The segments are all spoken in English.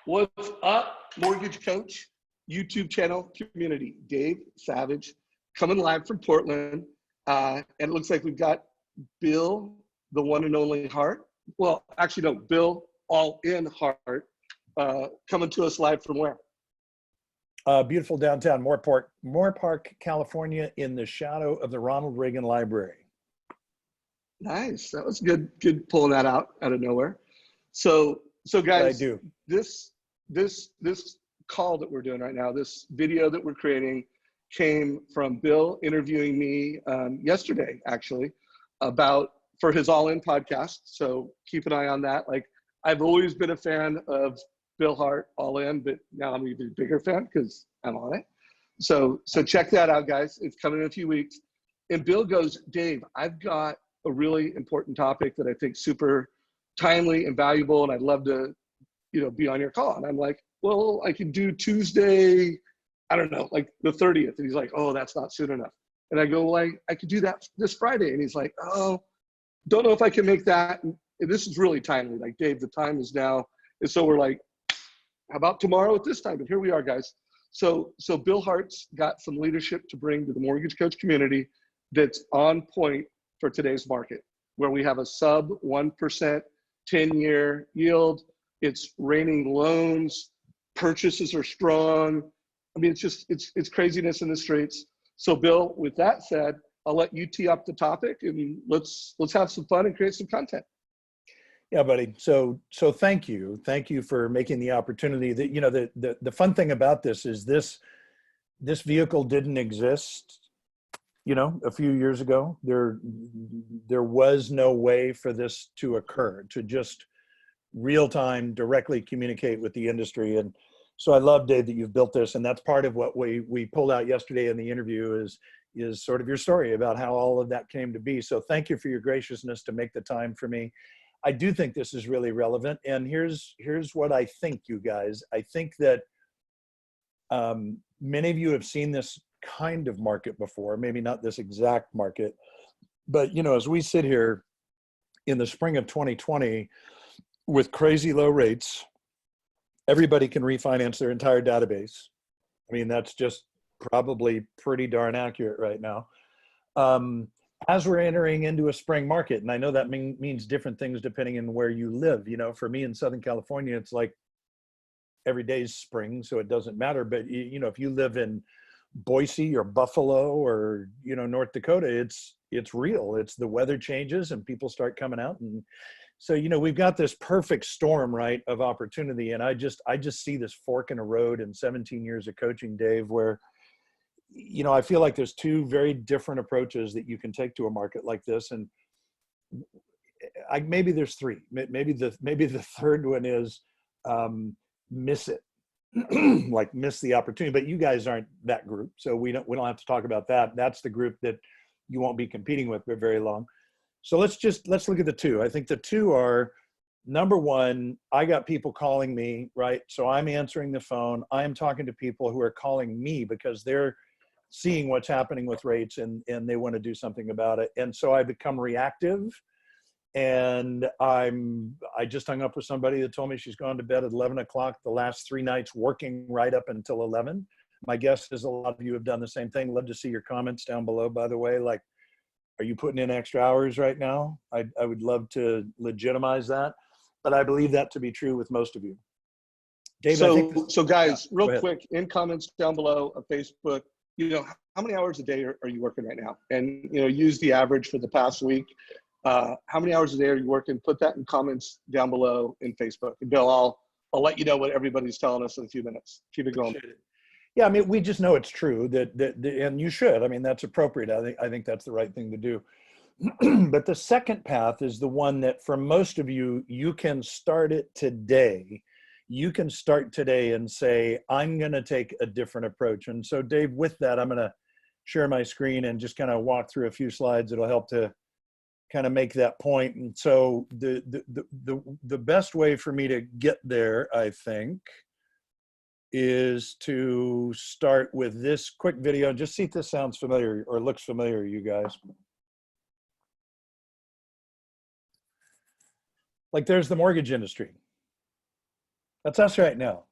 What's up, Mortgage Coach YouTube channel community? Dave Savage coming live from Portland. And it looks like we've got Bill, the one and only Hart. Well, actually, no, Bill, all in Hart, coming to us live from where? Beautiful downtown Moore Park, California, in the shadow of the Ronald Reagan Library. Nice. That was good pulling that out of nowhere. So guys, this call that we're doing right now, this video that we're creating, came from Bill interviewing me yesterday, actually, for his All In podcast. So keep an eye on that. Like, I've always been a fan of Bill Hart, All In, but now I'm an even bigger fan because I'm on it. So check that out, guys. It's coming in a few weeks. And Bill goes, Dave, I've got a really important topic that I think super timely and valuable, and I'd love to, be on your call. And I'm like, well, I can do Tuesday, I don't know, like the 30th. And he's like, oh, that's not soon enough. And I go, well, I could do that this Friday. And he's like, oh, don't know if I can make that. And this is really timely. Like, Dave, the time is now. And so we're like, how about tomorrow at this time? And here we are, guys. So Bill Hart's got some leadership to bring to the Mortgage Coach community that's on point for today's market, where we have a sub 1% 10-year yield. It's raining loans. Purchases are strong. I mean, it's craziness in the streets. So Bill, with that said, I'll let you tee up the topic and let's have some fun and create some content. Yeah, buddy. So thank you for making the opportunity. That the fun thing about this is this vehicle didn't exist, a few years ago. There was no way for this to occur, to just real time directly communicate with the industry. And so I love, Dave, that you've built this, and that's part of what we pulled out yesterday in the interview is sort of your story about how all of that came to be. So thank you for your graciousness to make the time for me. I do think this is really relevant. And here's what I think, you guys. I think that many of you have seen this kind of market before, maybe not this exact market, but as we sit here in the spring of 2020 with crazy low rates, everybody can refinance their entire database. I mean, that's just probably pretty darn accurate right now. As we're entering into a spring market, and I know that means different things depending on where you live. For me in Southern California, it's like every day's spring, so it doesn't matter. But if you live in Boise or Buffalo or North Dakota, it's real. It's the weather changes and people start coming out, and so we've got this perfect storm, right, of opportunity. And I just see this fork in the road in 17 years of coaching, Dave, where I feel like there's two very different approaches that you can take to a market like this, and maybe there's three. Maybe the third one is miss it. Like miss the opportunity. But you guys aren't that group, so we don't have to talk about that. That's the group that you won't be competing with for very long. So let's look at the two. I think the two are, number one, I got people calling me, right? So I'm answering the phone. I'm talking to people who are calling me because they're seeing what's happening with rates and they want to do something about it. And so I become reactive. And I just hung up with somebody that told me she's gone to bed at 11 o'clock the last 3 nights, working right up until 11. My guess is a lot of you have done the same thing. Love to see your comments down below, by the way. Like, are you putting in extra hours right now? I would love to legitimize that, but I believe that to be true with most of you. Dave, so guys, real quick, in comments down below on Facebook, how many hours a day are you working right now? And, use the average for the past week. How many hours a day are you working? Put that in comments down below in Facebook. And Bill, I'll let you know what everybody's telling us in a few minutes. Keep it going. Yeah, I mean, we just know it's true that and you should. I mean, that's appropriate. I think that's the right thing to do. But the second path is the one that for most of you, you can start it today. You can start today and say, I'm going to take a different approach. And so, Dave, with that, I'm going to share my screen and just kind of walk through a few slides. It'll help to kind of make that point. And so the best way for me to get there, I think, is to start with this quick video. Just see if this sounds familiar or looks familiar, you guys. Like, there's the mortgage industry. That's us right now.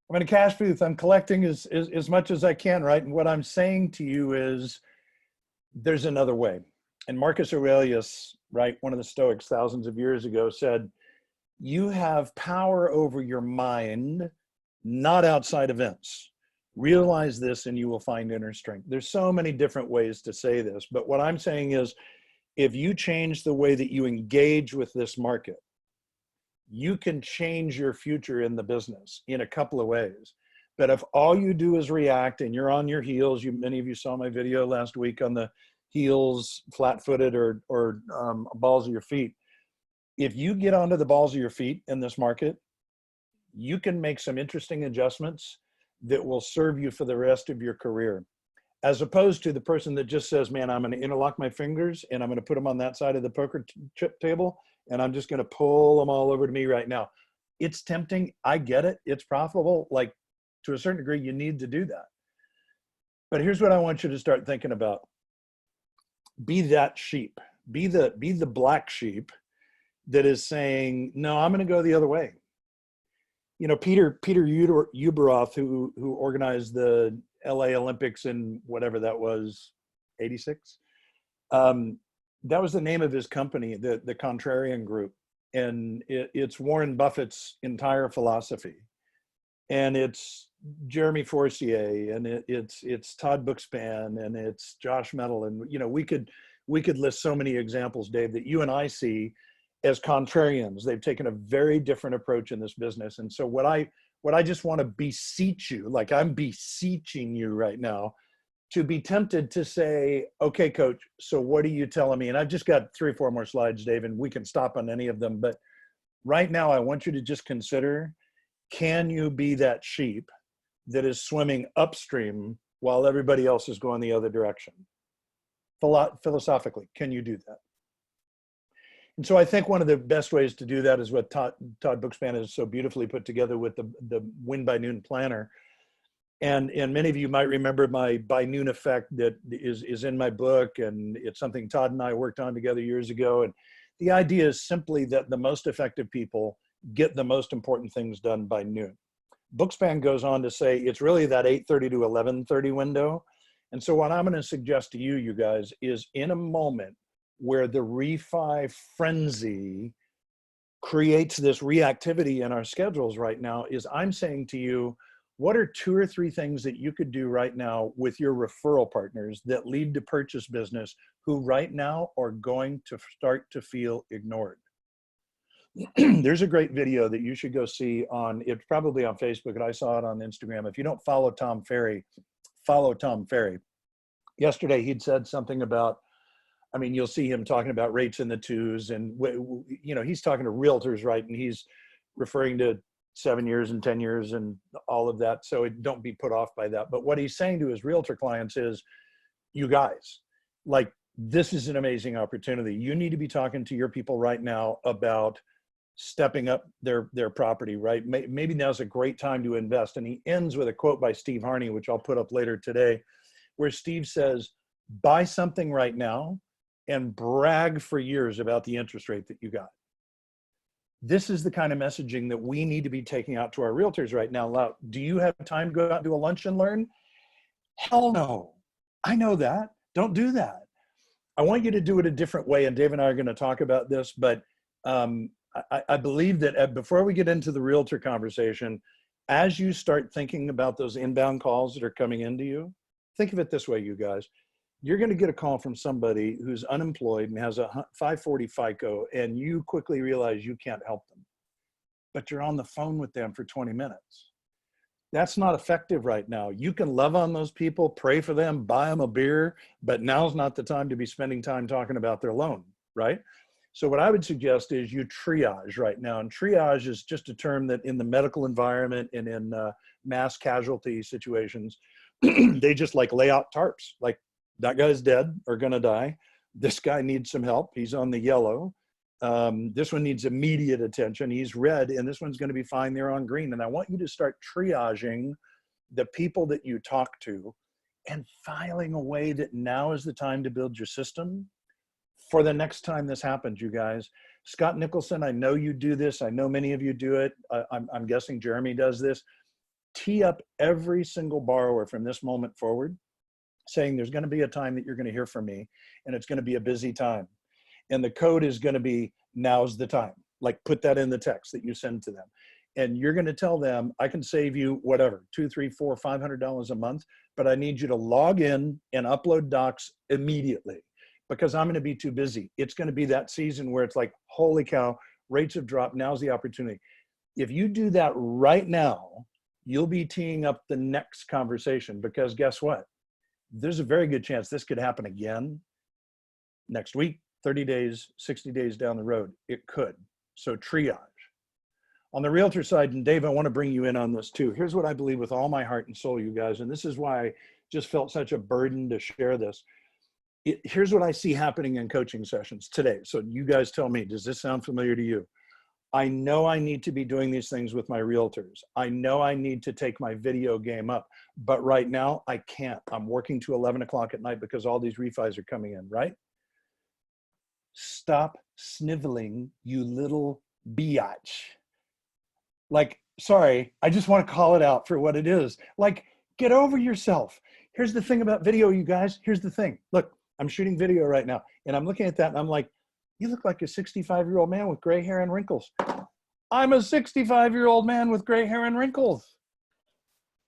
I'm in a cash booth. I'm collecting as much as I can, right? And what I'm saying to you is there's another way. And Marcus Aurelius, right, one of the Stoics thousands of years ago said, you have power over your mind, not outside events. Realize this and you will find inner strength. There's so many different ways to say this, but what I'm saying is if you change the way that you engage with this market, you can change your future in the business in a couple of ways. But if all you do is react and you're on your heels, many of you saw my video last week on the heels, flat-footed or balls of your feet. If you get onto the balls of your feet in this market, you can make some interesting adjustments that will serve you for the rest of your career. As opposed to the person that just says, man, I'm going to interlock my fingers and I'm going to put them on that side of the poker chip table and I'm just going to pull them all over to me right now. It's tempting. I get it. It's profitable. Like to a certain degree, you need to do that. But here's what I want you to start thinking about. Be that sheep. Be the black sheep that is saying, no, I'm going to go the other way. You know, Peter Uberoth, who organized the LA Olympics in whatever that was, 86. That was the name of his company, the Contrarian Group. And it's Warren Buffett's entire philosophy. And it's Jeremy Forcier, and it's Todd Bookspan, and it's Josh Metal. And, you know, we could list so many examples, Dave, that you and I see as contrarians. They've taken a very different approach in this business. And so what I just want to beseech you, like I'm beseeching you right now, to be tempted to say, okay, coach, so what are you telling me? And I've just got 3 or 4 more slides, Dave, and we can stop on any of them. But right now, I want you to just consider, can you be that sheep that is swimming upstream while everybody else is going the other direction? Philosophically, can you do that? And so I think one of the best ways to do that is what Todd Bookspan has so beautifully put together with the Win by Noon planner. And many of you might remember my by noon effect that is in my book, and it's something Todd and I worked on together years ago. And the idea is simply that the most effective people get the most important things done by noon. Bookspan goes on to say it's really that 8:30 to 11:30 window. And so what I'm going to suggest to you guys, is in a moment where the refi frenzy creates this reactivity in our schedules right now, is I'm saying to you, what are 2 or 3 things that you could do right now with your referral partners that lead to purchase business who right now are going to start to feel ignored? There's a great video that you should go see on, it's probably on Facebook, and I saw it on Instagram. If you don't follow Tom Ferry, follow Tom Ferry. Yesterday, he'd said something about, I mean, you'll see him talking about rates in the 2s, and you know, he's talking to realtors, right? And he's referring to 7 years and 10 years and all of that. So don't be put off by that. But what he's saying to his realtor clients is, you guys, like, this is an amazing opportunity. You need to be talking to your people right now about stepping up their property, right? Maybe now's a great time to invest. And he ends with a quote by Steve Harney, which I'll put up later today, where Steve says, buy something right now and brag for years about the interest rate that you got. This is the kind of messaging that we need to be taking out to our realtors right now. Do you have time to go out and do a lunch and learn? Hell no. I know that. Don't do that. I want you to do it a different way. And Dave and I are going to talk about this, but I believe that before we get into the realtor conversation, as you start thinking about those inbound calls that are coming into you, think of it this way, you guys. You're going to get a call from somebody who's unemployed and has a 540 FICO, and you quickly realize you can't help them, but you're on the phone with them for 20 minutes. That's not effective right now. You can love on those people, pray for them, buy them a beer, but now's not the time to be spending time talking about their loan, right? So what I would suggest is you triage right now. And triage is just a term that in the medical environment and in mass casualty situations, they just like lay out tarps, like, that guy's dead or gonna die. This guy needs some help. He's on the yellow. This one needs immediate attention. He's red, and this one's gonna be fine. They're on green. And I want you to start triaging the people that you talk to and filing away that now is the time to build your system for the next time this happens, you guys. Scott Nicholson, I know you do this. I know many of you do it. I'm guessing Jeremy does this. Tee up every single borrower from this moment forward, saying there's going to be a time that you're going to hear from me, and it's going to be a busy time. And the code is going to be, now's the time. Like, put that in the text that you send to them. And you're going to tell them, I can save you whatever, $200, $300, $400, $500 a month, but I need you to log in and upload docs immediately because I'm going to be too busy. It's going to be that season where it's like, holy cow, rates have dropped. Now's the opportunity. If you do that right now, you'll be teeing up the next conversation, because guess what? There's a very good chance this could happen again next week, 30 days, 60 days down the road. It could. So triage. On the realtor side, and Dave, I want to bring you in on this too. Here's what I believe with all my heart and soul, you guys, and this is why I just felt such a burden to share this. Here's what I see happening in coaching sessions today. So you guys tell me, does this sound familiar to you? I know I need to be doing these things with my realtors. I know I need to take my video game up, but right now I can't. I'm working to 11 o'clock at night because all these refis are coming in, right? Stop sniveling, you little biatch. Like, sorry, I just want to call it out for what it is. Like, get over yourself. Here's the thing about video, you guys. Here's the thing. Look, I'm shooting video right now, and I'm looking at that, and I'm like, you look like a 65-year-old man with gray hair and wrinkles. I'm a 65-year-old man with gray hair and wrinkles.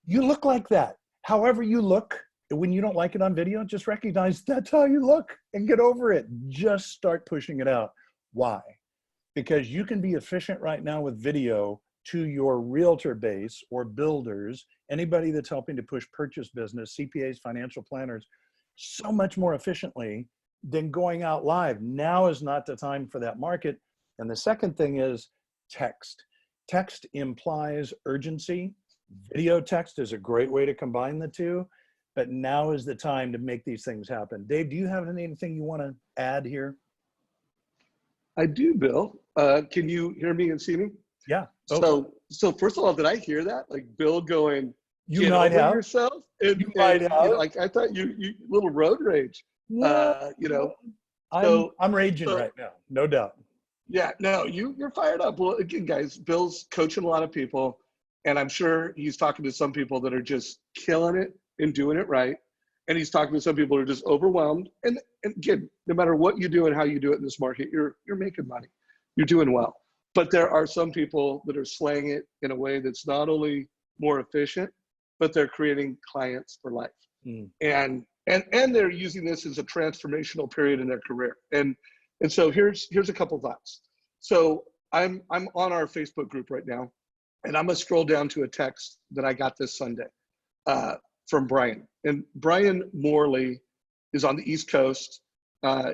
You look like that. However you look, when you don't like it on video, just recognize that's how you look and get over it. Just start pushing it out. Why? Because you can be efficient right now with video to your realtor base or builders, anybody that's helping to push purchase business, CPAs, financial planners, so much more efficiently than going out live. Now is not the time for that market. And the second thing is text. Text implies urgency. Video text is a great way to combine the two, but now is the time to make these things happen. Dave, do you have anything you want to add here? I do, Bill. Can you hear me and see me? Yeah. Okay. So first of all, did I hear that? Like Bill going, you might have yourself? And, you might have. You know, like I thought you little road rage. Yeah. You know, I'm raging right now, no doubt. Yeah, no, you're fired up. Well, again, guys, Bill's coaching a lot of people, and I'm sure he's talking to some people that are just killing it and doing it right. And he's talking to some people who are just overwhelmed. And again, no matter what you do and how you do it in this market, you're making money. You're doing well. But there are some people that are slaying it in a way that's not only more efficient, but they're creating clients for life. And they're using this as a transformational period in their career. And so here's a couple thoughts. So I'm on our Facebook group right now, and I'm gonna scroll down to a text that I got this Sunday from Brian. And Brian Morley is on the East Coast.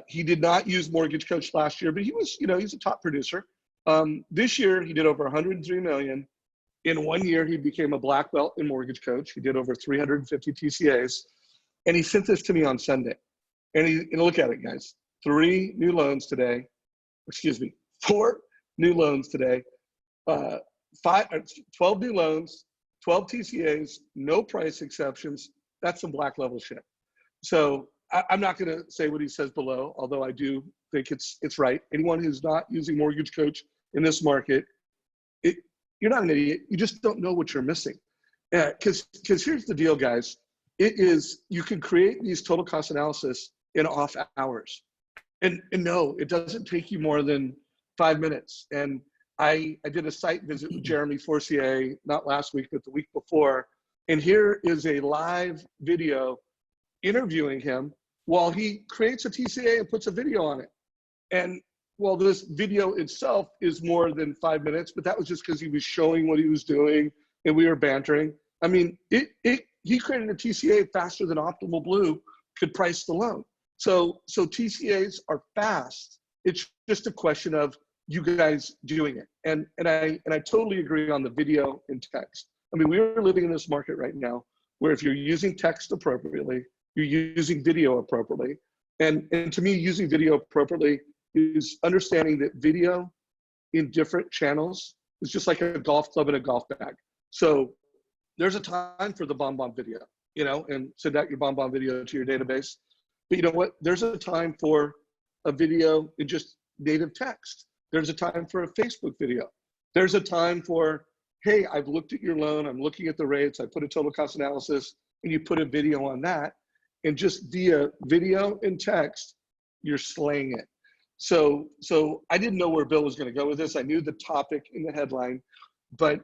He did not use Mortgage Coach last year, but he was, he's a top producer. This year he did over 103 million. In 1 year, he became a black belt in Mortgage Coach. He did over 350 TCAs. And he sent this to me on Sunday. And look at it, guys. 4 new loans today, 12 new loans, 12 TCAs, no price exceptions. That's some black level shit. So I'm not going to say what he says below, although I do think it's right. Anyone who's not using Mortgage Coach in this market, you're not an idiot. You just don't know what you're missing. Because here's the deal, guys. You can create these total cost analysis in off hours. And no, it doesn't take you more than 5 minutes. And I did a site visit with Jeremy Forcier, not last week, but the week before. And here is a live video interviewing him while he creates a TCA and puts a video on it. And well, this video itself is more than 5 minutes, but that was just because he was showing what he was doing and we were bantering. I mean, he created a TCA faster than Optimal Blue could price the loan. So TCAs are fast. It's just a question of you guys doing it. And I totally agree on the video and text. I mean, we're living in this market right now where if you're using text appropriately, you're using video appropriately. And to me, using video appropriately is understanding that video in different channels is just like a golf club and a golf bag. So there's a time for the BombBomb video, and send out your BombBomb video to your database. But you know what? There's a time for a video in just native text. There's a time for a Facebook video. There's a time for, hey, I've looked at your loan, I'm looking at the rates, I put a total cost analysis, and you put a video on that. And just via video and text, you're slaying it. So I didn't know where Bill was going to go with this. I knew the topic in the headline, but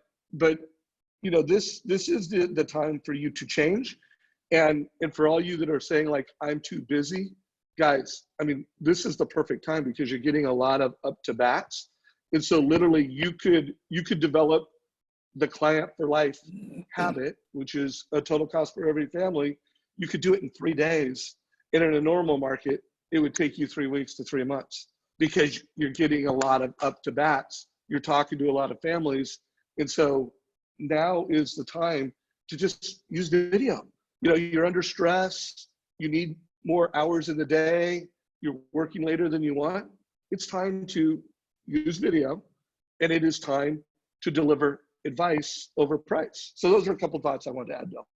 you know, this is the time for you to change. And for all you that are saying like, I'm too busy, guys, I mean, this is the perfect time because you're getting a lot of up to bats. And so literally you could develop the client for life habit, which is a total cost for every family. You could do it in 3 days. And in a normal market, it would take you 3 weeks to 3 months because you're getting a lot of up to bats. You're talking to a lot of families. And so now is the time to just use video. You know, you're under stress. You need more hours in the day. You're working later than you want. It's time to use video, and it is time to deliver advice over price. So those are a couple of thoughts I wanted to add, Bill.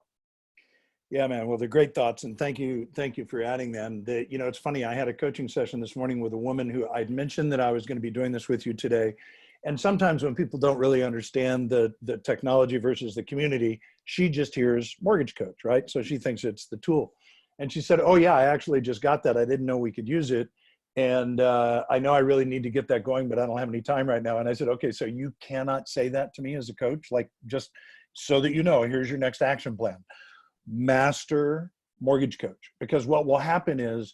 Yeah, man. Well, they're great thoughts, and thank you for adding them. You know, it's funny. I had a coaching session this morning with a woman who I'd mentioned that I was going to be doing this with you today. And sometimes when people don't really understand the technology versus the community, she just hears mortgage coach, right? So she thinks it's the tool. And she said, "Oh yeah, I actually just got that. I didn't know we could use it. And I know I really need to get that going, but I don't have any time right now." And I said, "Okay, so you cannot say that to me as a coach, like just so that you know, here's your next action plan. Master mortgage coach." Because what will happen is,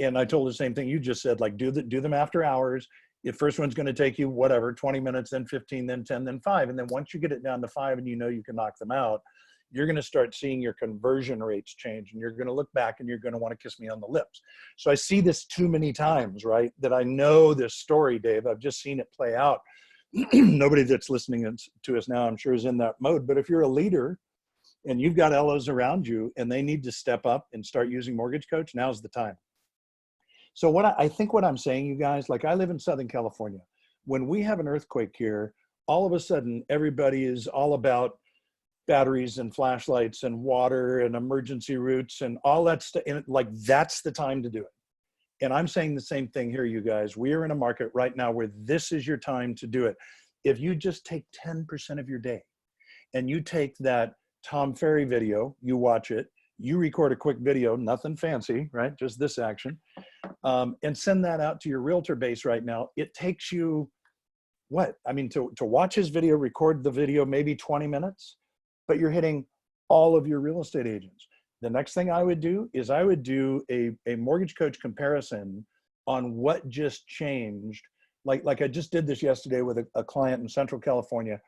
and I told the same thing you just said, like do them after hours. The first one's going to take you whatever, 20 minutes, then 15, then 10, then 5. And then once you get it down to 5 and you know you can knock them out, you're going to start seeing your conversion rates change, and you're going to look back and you're going to want to kiss me on the lips. So I see this too many times, right? That I know this story, Dave. I've just seen it play out. Nobody that's listening to us now, I'm sure, is in that mode. But if you're a leader and you've got LOs around you and they need to step up and start using Mortgage Coach, now's the time. So I think what I'm saying, you guys, like I live in Southern California. When we have an earthquake here, all of a sudden everybody is all about batteries and flashlights and water and emergency routes and all that stuff. And like, that's the time to do it. And I'm saying the same thing here, you guys. We are in a market right now where this is your time to do it. If you just take 10% of your day and you take that Tom Ferry video, you watch it, you record a quick video, nothing fancy, right? Just this action, and send that out to your realtor base right now. It takes you what? I mean, to watch his video, record the video, maybe 20 minutes, but you're hitting all of your real estate agents. The next thing I would do is I would do a mortgage coach comparison on what just changed. Like I just did this yesterday with a client in Central California.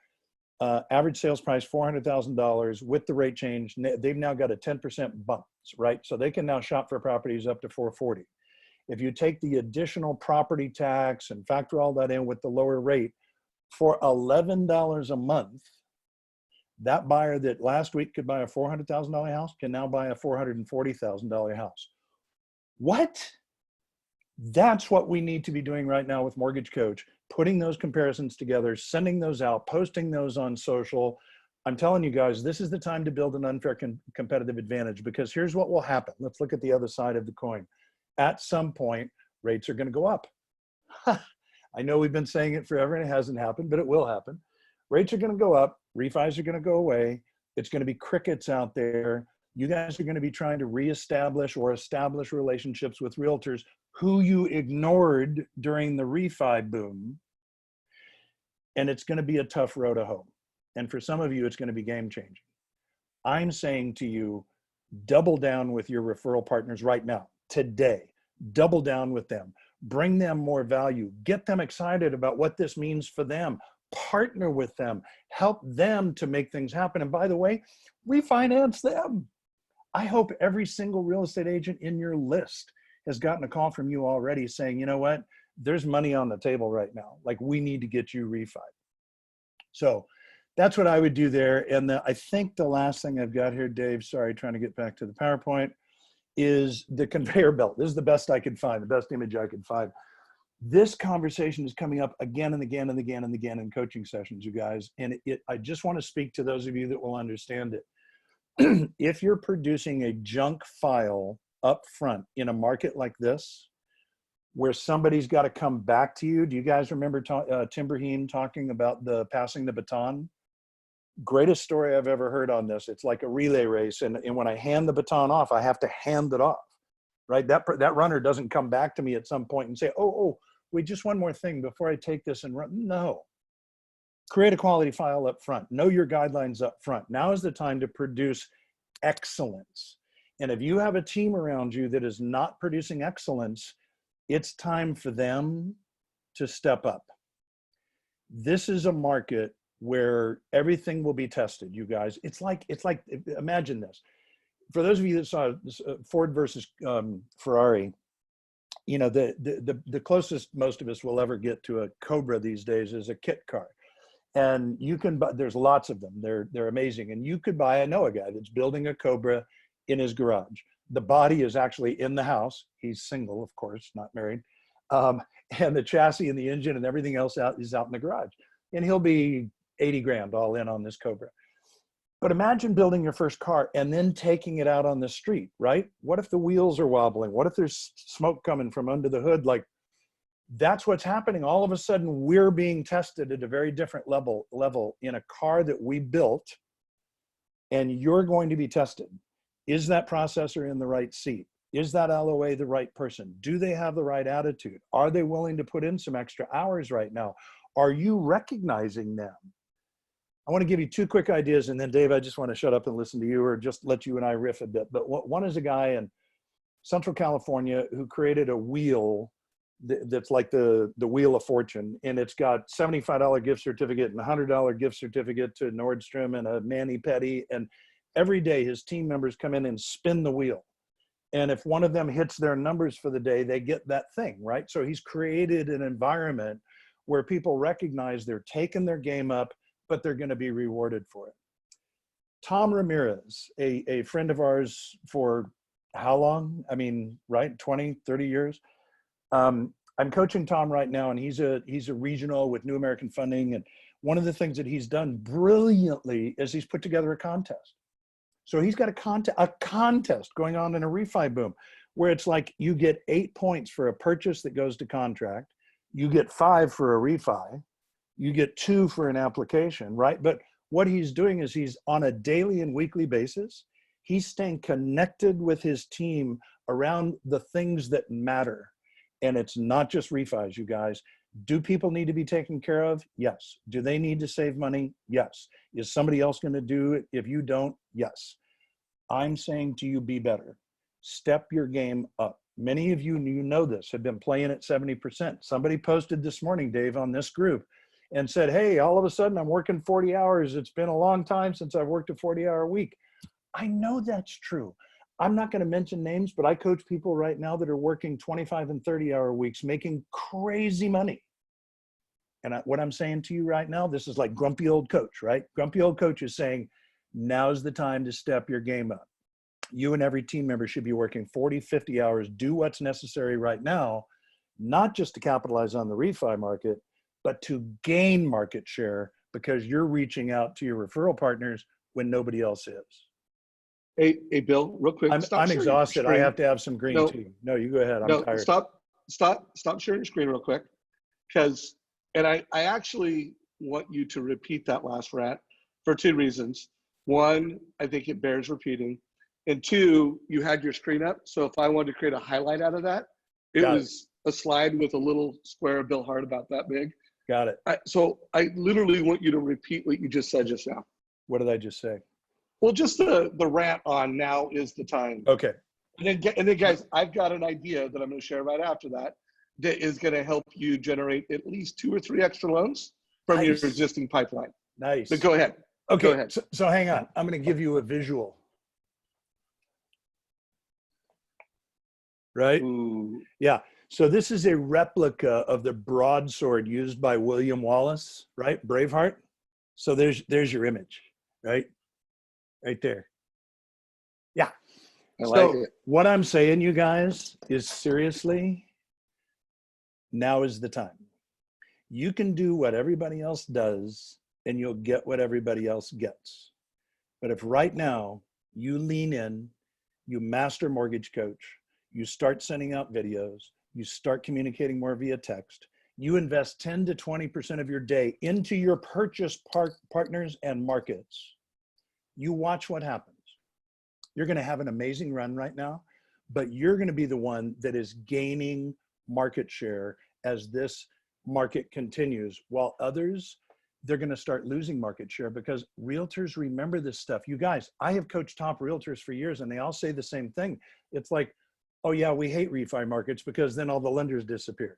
Average sales price, $400,000 with the rate change. They've now got a 10% bump, right? So they can now shop for properties up to 440. If you take the additional property tax and factor all that in with the lower rate, for $11 a month, that buyer that last week could buy a $400,000 house can now buy a $440,000 house. What? That's what we need to be doing right now with Mortgage Coach, putting those comparisons together, sending those out, posting those on social. I'm telling you guys, this is the time to build an unfair competitive advantage, because here's what will happen. Let's look at the other side of the coin. At some point, rates are going to go up. I know we've been saying it forever and it hasn't happened, but it will happen. Rates are going to go up. Refis are going to go away. It's going to be crickets out there. You guys are going to be trying to reestablish or establish relationships with realtors who you ignored during the refi boom. And it's going to be a tough road to hoe. And for some of you, it's going to be game changing. I'm saying to you, double down with your referral partners right now, today. Double down with them. Bring them more value. Get them excited about what this means for them. Partner with them. Help them to make things happen. And by the way, refinance them. I hope every single real estate agent in your list has gotten a call from you already saying, you know what, there's money on the table right now. Like, we need to get you refied. So that's what I would do there. And I think the last thing I've got here, Dave, sorry, trying to get back to the PowerPoint, is the conveyor belt. This is the best I could find, the best image I could find. This conversation is coming up again and again and again and again in coaching sessions, you guys. And I just want to speak to those of you that will understand it. If you're producing a junk file up front in a market like this, where somebody's got to come back to you. Do you guys remember Tim Brahim talking about the passing the baton? Greatest story I've ever heard on this. It's like a relay race. And when I hand the baton off, I have to hand it off, right? That runner doesn't come back to me at some point and say, oh, wait, just one more thing before I take this and run. No. Create a quality file up front. Know your guidelines up front. Now is the time to produce excellence. And if you have a team around you that is not producing excellence, it's time for them to step up. This is a market where everything will be tested, you guys. It's like, imagine this. For those of you that saw Ford versus Ferrari, you know, the closest most of us will ever get to a Cobra these days is a kit car. And you can buy, there's lots of them. They're amazing. And you could buy, I know a guy that's building a Cobra in his garage. The body is actually in the house. He's single, of course, not married. And the chassis and the engine and everything else is out in the garage. And he'll be 80 grand all in on this Cobra. But imagine building your first car and then taking it out on the street, right? What if the wheels are wobbling? What if there's smoke coming from under the hood? Like, that's what's happening. All of a sudden, we're being tested at a very different level in a car that we built, and you're going to be tested. Is that processor in the right seat? Is that LOA the right person? Do they have the right attitude? Are they willing to put in some extra hours right now? Are you recognizing them? I want to give you two quick ideas, and then Dave, I just want to shut up and listen to you, or just let you and I riff a bit. But one is a guy in Central California who created a wheel that's like the Wheel of Fortune, and it's got $75 gift certificate and $100 gift certificate to Nordstrom and a mani-pedi, and every day his team members come in and spin the wheel. And if one of them hits their numbers for the day, they get that thing, right? So he's created an environment where people recognize they're taking their game up, but they're going to be rewarded for it. Tom Ramirez, a friend of ours for how long? I mean, right, 20, 30 years. I'm coaching Tom right now, and he's a regional with New American Funding. And one of the things that he's done brilliantly is he's put together a contest. So he's got a contest going on in a refi boom, where it's like you get 8 points for a purchase that goes to contract, you get 5 for a refi, you get 2 for an application, right? But what he's doing is he's on a daily and weekly basis, he's staying connected with his team around the things that matter. And it's not just refis, you guys. Do people need to be taken care of? Yes. Do they need to save money? Yes. Is somebody else going to do it if you don't? Yes. I'm saying to you, be better. Step your game up. Many of you know this, have been playing at 70%. Somebody posted this morning, Dave, on this group and said, hey, all of a sudden I'm working 40 hours. It's been a long time since I've worked a 40-hour week. I know that's true. I'm not going to mention names, but I coach people right now that are working 25 and 30-hour weeks, making crazy money. And what I'm saying to you right now, this is like grumpy old coach, right? Grumpy old coach is saying, now's the time to step your game up. You and every team member should be working 40, 50 hours, do what's necessary right now, not just to capitalize on the refi market, but to gain market share, because you're reaching out to your referral partners when nobody else is. Hey, Bill, real quick. I'm exhausted. I have to have some green tea. No, you go ahead. I'm tired. Stop sharing your screen real quick. And I actually want you to repeat that last rant for 2 reasons. 1, I think it bears repeating. And 2, you had your screen up. So if I wanted to create a highlight out of that, it was a slide with a little square of Bill Hart about that big. Got it. So I literally want you to repeat what you just said just now. What did I just say? Well, just the rant on now is the time. Okay. And then guys, I've got an idea that I'm going to share right after that is going to help you generate at least 2 or 3 extra loans from your existing pipeline. Nice. But go ahead. Okay. Go ahead. So hang on. I'm going to give you a visual. Right? Ooh. Yeah. So this is a replica of the broadsword used by William Wallace, right? Braveheart. So there's your image, right? Right there. Yeah. I like it. What I'm saying, you guys, is seriously, now is the time. You can do what everybody else does and you'll get what everybody else gets. But if right now you lean in, you master mortgage coach, you start sending out videos, You start communicating more via text. You invest 10 to 20% of your day into your purchase partners and markets. You watch what happens. You're going to have an amazing run right now, but you're going to be the one that is gaining market share as this market continues, while others, they're going to start losing market share, because realtors remember this stuff. You guys, I have coached top realtors for years, and they all say the same thing. It's like, oh yeah, we hate refi markets because then all the lenders disappear.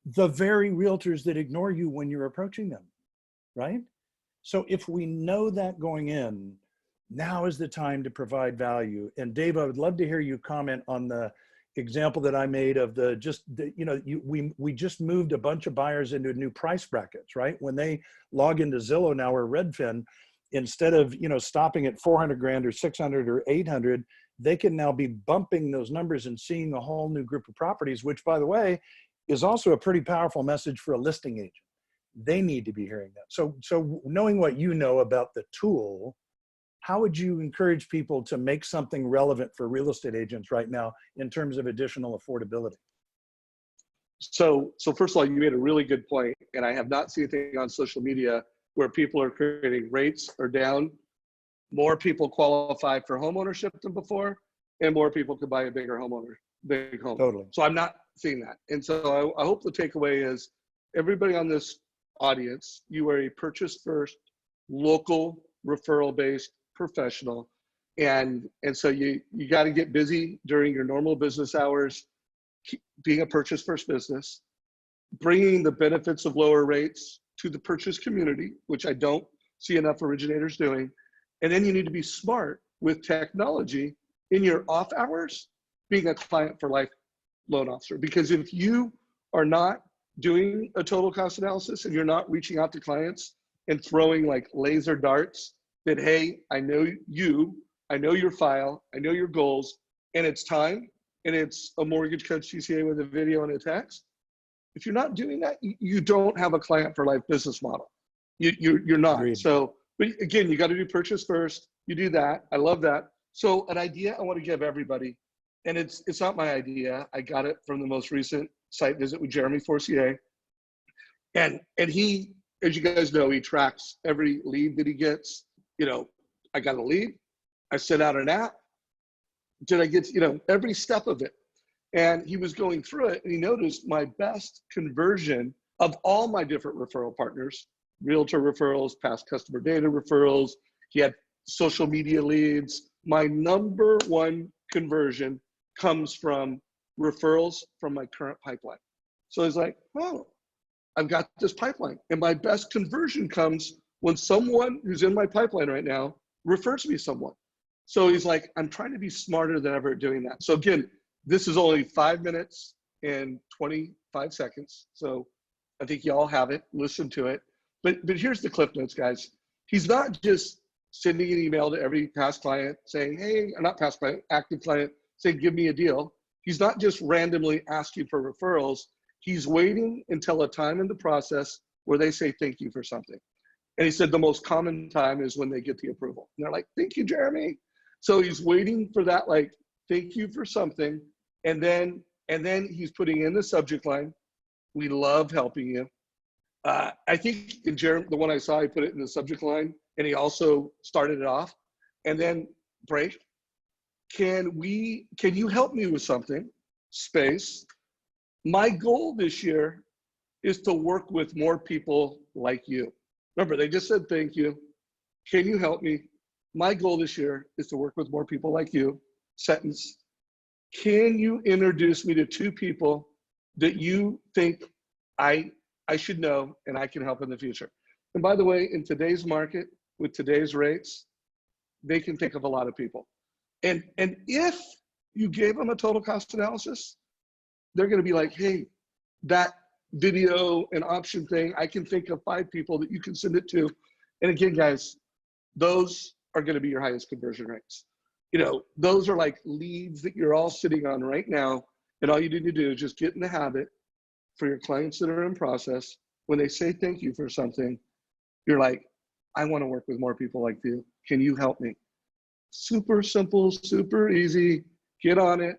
The very realtors that ignore you when you're approaching them, right? So if we know that going in, now is the time to provide value. And Dave, I would love to hear you comment on the example that I made of we just moved a bunch of buyers into new price brackets, right? When they log into Zillow now or Redfin, instead of, stopping at 400 grand or 600 or 800, they can now be bumping those numbers and seeing a whole new group of properties, which, by the way, is also a pretty powerful message for a listing agent. They need to be hearing that. So knowing what you know about the tool, how would you encourage people to make something relevant for real estate agents right now in terms of additional affordability? So first of all, you made a really good point, and I have not seen anything on social media where people are creating rates are down. More people qualify for home ownership than before, and more people could buy a big home. Totally. So I'm not seeing that. And so I hope the takeaway is everybody on this audience, you are a purchase first, local, referral-based professional. And so you got to get busy during your normal business hours, being a purchase first business, bringing the benefits of lower rates to the purchase community, which I don't see enough originators doing. And then you need to be smart with technology in your off hours, being a client for life loan officer. Because if you are not doing a total cost analysis and you're not reaching out to clients and throwing like laser darts that, hey, I know you, I know your file, I know your goals, and it's time, and it's a mortgage coach CCA with a video and a text. If you're not doing that, you don't have a client for life business model. You're not. Agreed. So, but again, you got to do purchase first. You do that. I love that. So an idea I want to give everybody, and it's not my idea. I got it from the most recent site visit with Jeremy Forcier. And he, as you guys know, he tracks every lead that he gets. I got a lead, I sent out an app. Did I get, every step of it? And he was going through it, and he noticed my best conversion of all my different referral partners, realtor referrals, past customer data referrals. He had social media leads. My number one conversion comes from referrals from my current pipeline. So he's like, oh, I've got this pipeline. And my best conversion comes when someone who's in my pipeline right now refers me someone. So he's like, I'm trying to be smarter than ever at doing that. So again, this is only 5 minutes and 25 seconds. So I think y'all have it, listen to it. But here's the cliff notes, guys. He's not just sending an email to every past client saying, hey, or not past client, active client, saying, give me a deal. He's not just randomly asking for referrals. He's waiting until a time in the process where they say thank you for something. And he said the most common time is when they get the approval. And they're like, thank you, Jeremy. So he's waiting for that, like, thank you for something. And then he's putting in the subject line, we love helping you. I think in Jeremy, the one I saw, he put it in the subject line, and he also started it off. And then break. Can you help me with something? Space. My goal this year is to work with more people like you. Remember, they just said thank you. Can you help me? My goal this year is to work with more people like you. Sentence. Can you introduce me to 2 people that you think I should know and I can help in the future? And by the way, in today's market, with today's rates, they can think of a lot of people. And if you gave them a total cost analysis, they're going to be like, hey, that video and option thing, I can think of 5 people that you can send it to. And again, guys, those are going to be your highest conversion rates. Those are like leads that you're all sitting on right now. And all you need to do is just get in the habit for your clients that are in process. When they say thank you for something, you're like, I want to work with more people like you. Can you help me? Super simple, super easy. Get on it.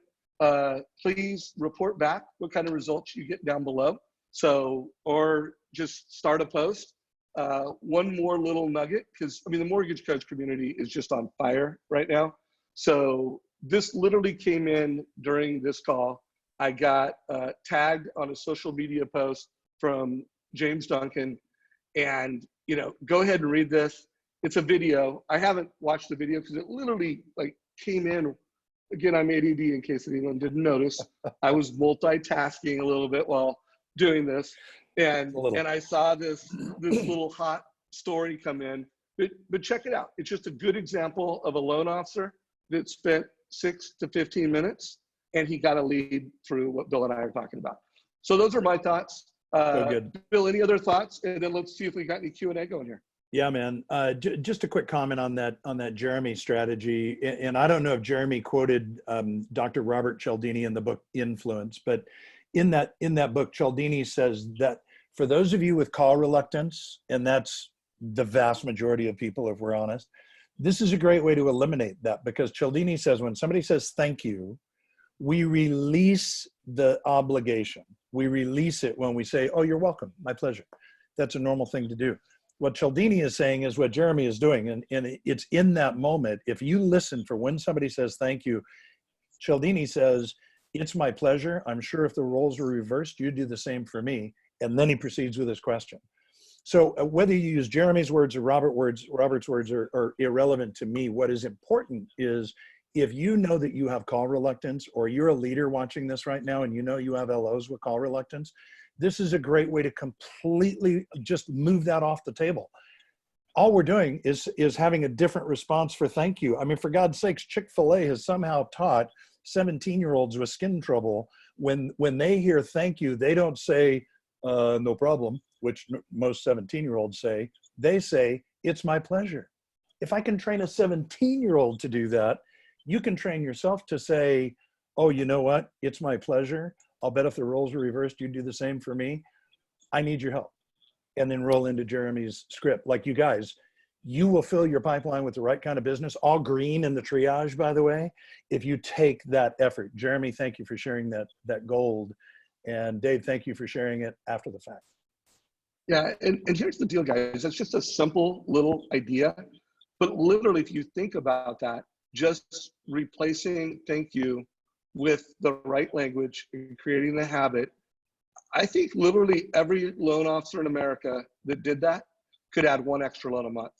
please report back what kind of results you get down below. So, or just start a post. One more little nugget, because I mean, the mortgage coach community is just on fire right now. So this literally came in during this call. I got tagged on a social media post from James Duncan, and go ahead and read this. It's a video. I haven't watched the video because it literally like came in. Again, I'm ADD in case anyone didn't notice. I was multitasking a little bit while doing this, and I saw this little hot story come in. But check it out. It's just a good example of a loan officer that spent 6 to 15 minutes, and he got a lead through what Bill and I are talking about. So those are my thoughts. So good. Bill, any other thoughts? And then let's see if we got any Q&A going here. Yeah, man. Just a quick comment on that Jeremy strategy. And I don't know if Jeremy quoted Dr. Robert Cialdini in the book Influence, but in that book, Cialdini says that for those of you with call reluctance, and that's the vast majority of people, if we're honest, this is a great way to eliminate that, because Cialdini says when somebody says thank you, we release the obligation. We release it when we say, oh, you're welcome, my pleasure. That's a normal thing to do. What Cialdini is saying is what Jeremy is doing, and it's in that moment. If you listen for when somebody says thank you, Cialdini says, it's my pleasure. I'm sure if the roles were reversed, you'd do the same for me. And then he proceeds with his question. So whether you use Jeremy's words or Robert's words are irrelevant to me. What is important is if you know that you have call reluctance, or you're a leader watching this right now and you know you have LOs with call reluctance, this is a great way to completely just move that off the table. All we're doing is having a different response for thank you. I mean, for God's sakes, Chick-fil-A has somehow taught 17-year-olds with skin trouble, when they hear thank you, they don't say, no problem, which most 17-year-olds say. They say, it's my pleasure. If I can train a 17-year-old to do that, you can train yourself to say, oh, you know what? It's my pleasure. I'll bet if the roles were reversed, you'd do the same for me. I need your help. And then roll into Jeremy's script. Like you guys, you will fill your pipeline with the right kind of business, all green in the triage, by the way, if you take that effort. Jeremy, thank you for sharing that gold. And Dave, thank you for sharing it after the fact. Yeah, and here's the deal, guys. It's just a simple little idea. But literally, if you think about that, just replacing thank you with the right language and creating the habit, I think literally every loan officer in America that did that could add 1 extra loan a month.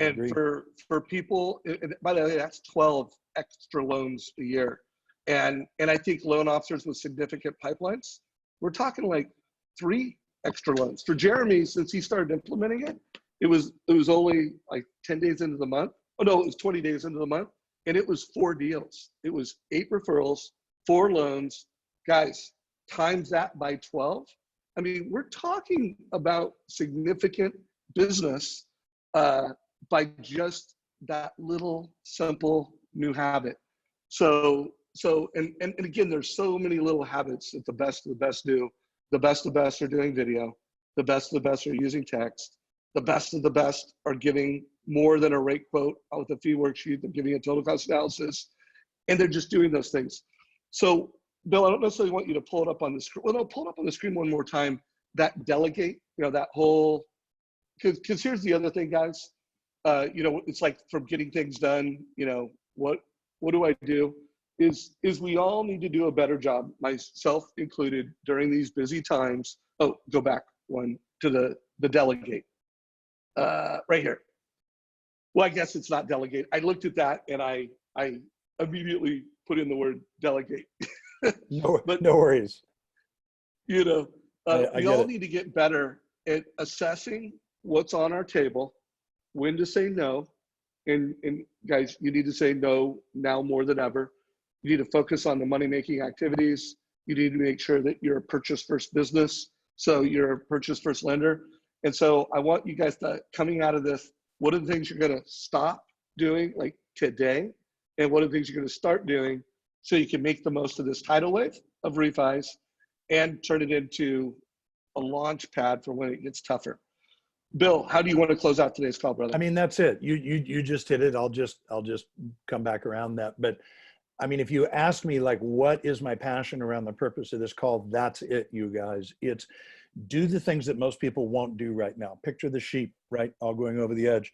And for people, by the way, that's 12 extra loans a year. And I think loan officers with significant pipelines, we're talking like 3 extra loans. For Jeremy, since he started implementing it, it was only like 10 days into the month. Oh no, it was 20 days into the month. And it was 4 deals. It was 8 referrals, 4 loans. Guys, times that by 12. I mean, we're talking about significant business by just that little simple new habit. So and again, there's so many little habits that the best of the best do. The best of the best are doing video. The best of the best are using text. The best of the best are giving more than a rate quote with a fee worksheet. They're giving a total cost analysis, and they're just doing those things. So Bill, I don't necessarily want you to pull it up on the screen. Well, no, pull it up on the screen one more time. That delegate, that whole, because here's the other thing, guys. It's like from getting things done, what do I do? Is we all need to do a better job, myself included, during these busy times. Oh, go back one to the delegate. Right here. Well, I guess it's not delegate. I looked at that and I immediately put in the word delegate. No worries. We all need to get better at assessing what's on our table, when to say no. And guys, you need to say no now more than ever. You need to focus on the money-making activities. You need to make sure that you're a purchase-first business, so you're a purchase-first lender. And so I want you guys to, coming out of this, what are the things you're going to stop doing like today? And what are the things you're going to start doing so you can make the most of this tidal wave of refis and turn it into a launch pad for when it gets tougher? Bill, how do you want to close out today's call, brother? I mean, that's it. You just hit it. I'll just come back around that. But I mean, if you ask me, like, what is my passion around the purpose of this call, that's it, you guys. It's do the things that most people won't do right now. Picture the sheep, right? All going over the edge.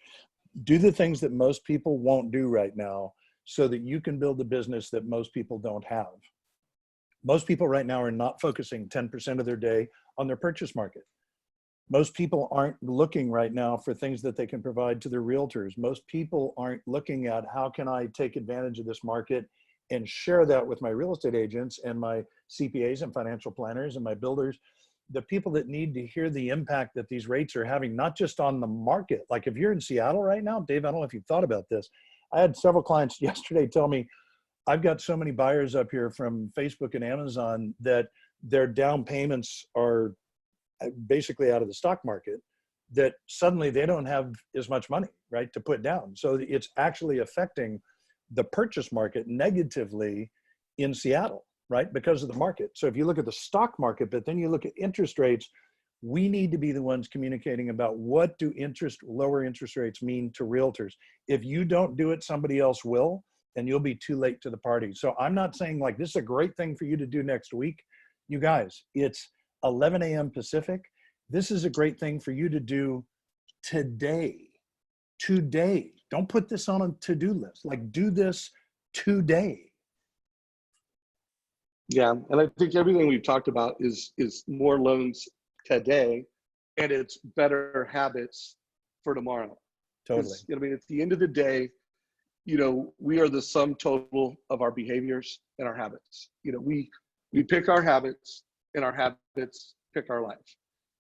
Do the things that most people won't do right now so that you can build a business that most people don't have. Most people right now are not focusing 10% of their day on their purchase market. Most people aren't looking right now for things that they can provide to their realtors. Most people aren't looking at how can I take advantage of this market and share that with my real estate agents and my CPAs and financial planners and my builders, the people that need to hear the impact that these rates are having, not just on the market. Like if you're in Seattle right now, Dave, I don't know if you've thought about this. I had several clients yesterday tell me, I've got so many buyers up here from Facebook and Amazon that their down payments are basically out of the stock market, that suddenly they don't have as much money, right, to put down. So it's actually affecting the purchase market negatively in Seattle, right, because of the market. So if you look at the stock market, but then you look at interest rates, we need to be the ones communicating about what do lower interest rates mean to realtors. If you don't do it, somebody else will, and you'll be too late to the party. So I'm not saying like this is a great thing for you to do next week. You guys, it's 11 a.m. Pacific. This is a great thing for you to do today. Today. Don't put this on a to-do list. Like, do this today. Yeah, and I think everything we've talked about is more loans today, and it's better habits for tomorrow. Totally. I mean, at the end of the day, we are the sum total of our behaviors and our habits. We pick our habits, and our habits pick our life.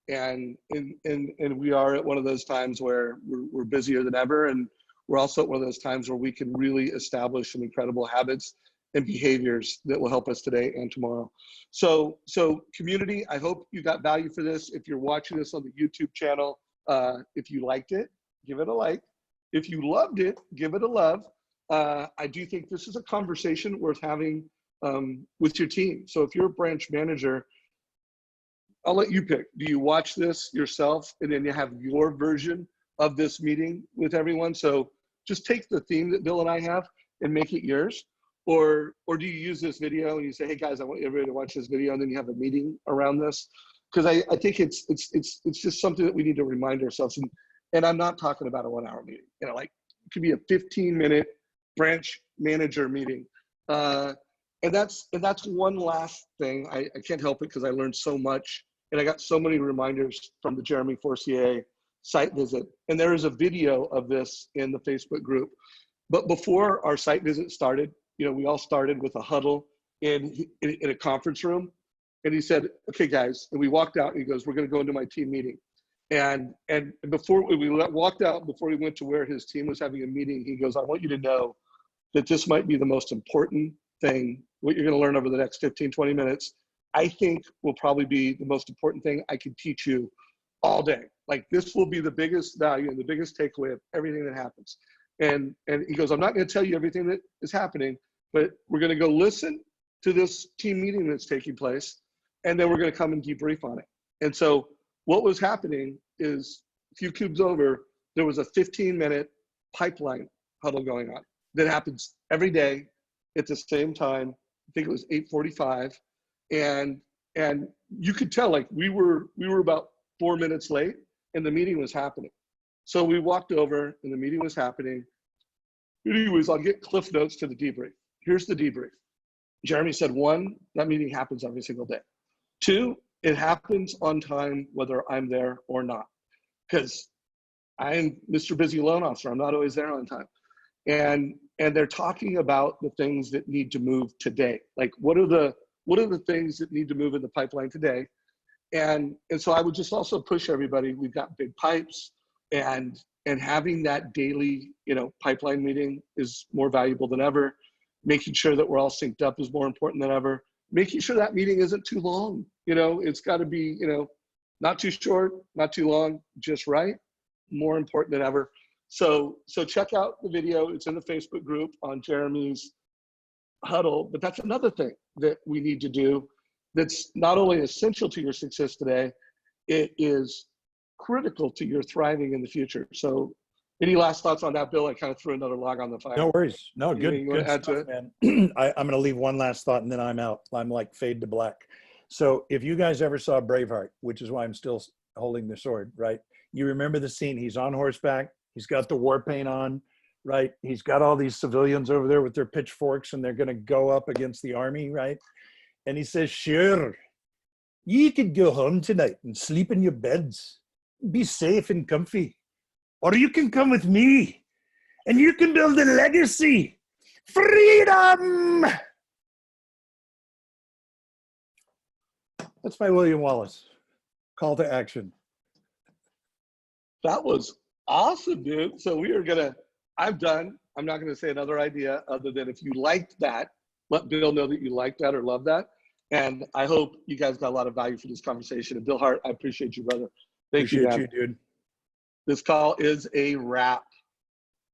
And we are at one of those times where we're busier than ever, and we're also at one of those times where we can really establish some incredible habits and behaviors that will help us today and tomorrow. So community, I hope you got value for this. If you're watching this on the YouTube channel, if you liked it, give it a like. If you loved it, give it a love. I do think this is a conversation worth having with your team. So if you're a branch manager, I'll let you pick. Do you watch this yourself and then you have your version of this meeting with everyone? So just take the theme that Bill and I have and make it yours. Or do you use this video and you say, hey guys, I want everybody to watch this video, and then you have a meeting around this? Because I think it's just something that we need to remind ourselves. And I'm not talking about a 1 hour meeting. Like it could be a 15-minute branch manager meeting. And that's one last thing. I can't help it because I learned so much. And I got so many reminders from the Jeremy Forcier site visit. And there is a video of this in the Facebook group. But before our site visit started, we all started with a huddle in a conference room. And he said, okay, guys, and we walked out, and he goes, we're going to go into my team meeting. And before we walked out, before we went to where his team was having a meeting, he goes, I want you to know that this might be the most important thing, what you're going to learn over the next 15, 20 minutes. I think will probably be the most important thing I can teach you all day. Like this will be the biggest value and the biggest takeaway of everything that happens. And he goes, I'm not going to tell you everything that is happening, but we're going to go listen to this team meeting that's taking place, and then we're going to come and debrief on it. And so what was happening is a few cubes over, there was a 15-minute pipeline huddle going on that happens every day at the same time. I think it was 8:45. And you could tell, like we were about 4 minutes late, and the meeting was happening. So we walked over, and the meeting was happening. Anyways, I'll get cliff notes to the debrief. Here's the debrief. Jeremy said, 1, that meeting happens every single day. 2, it happens on time, whether I'm there or not, because I'm Mr. Busy Loan Officer. I'm not always there on time. And they're talking about the things that need to move today. Like what are the things that need to move in the pipeline today? And so I would just also push everybody. We've got big pipes, and having that daily, pipeline meeting is more valuable than ever. Making sure that we're all synced up is more important than ever. Making sure that meeting isn't too long. It's got to be, not too short, not too long, just right. More important than ever. So check out the video. It's in the Facebook group on Jeremy's huddle. But that's another thing that we need to do that's not only essential to your success today, it is critical to your thriving in the future. So Any last thoughts on that, Bill? I kind of threw another log on the fire. No worries. No, good, Anything you want good to add stuff, to it? man. I'm going to leave one last thought and then I'm out. I'm like fade to black. So if you guys ever saw Braveheart, which is why I'm still holding the sword, right? You remember the scene. He's on horseback. He's got the war paint on, right? He's got all these civilians over there with their pitchforks and they're going to go up against the army, right? And he says, sure, you could go home tonight and sleep in your beds, be safe and comfy. Or you can come with me and you can build a legacy. Freedom! That's my William Wallace. Call to action. That was awesome, dude. So we are gonna, I'm done. I'm not gonna say another idea other than if you liked that, let Bill know that you liked that or love that. And I hope you guys got a lot of value for this conversation. And Bill Hart, I appreciate you, brother. Thank you, man. Appreciate you, dude. This call is a wrap.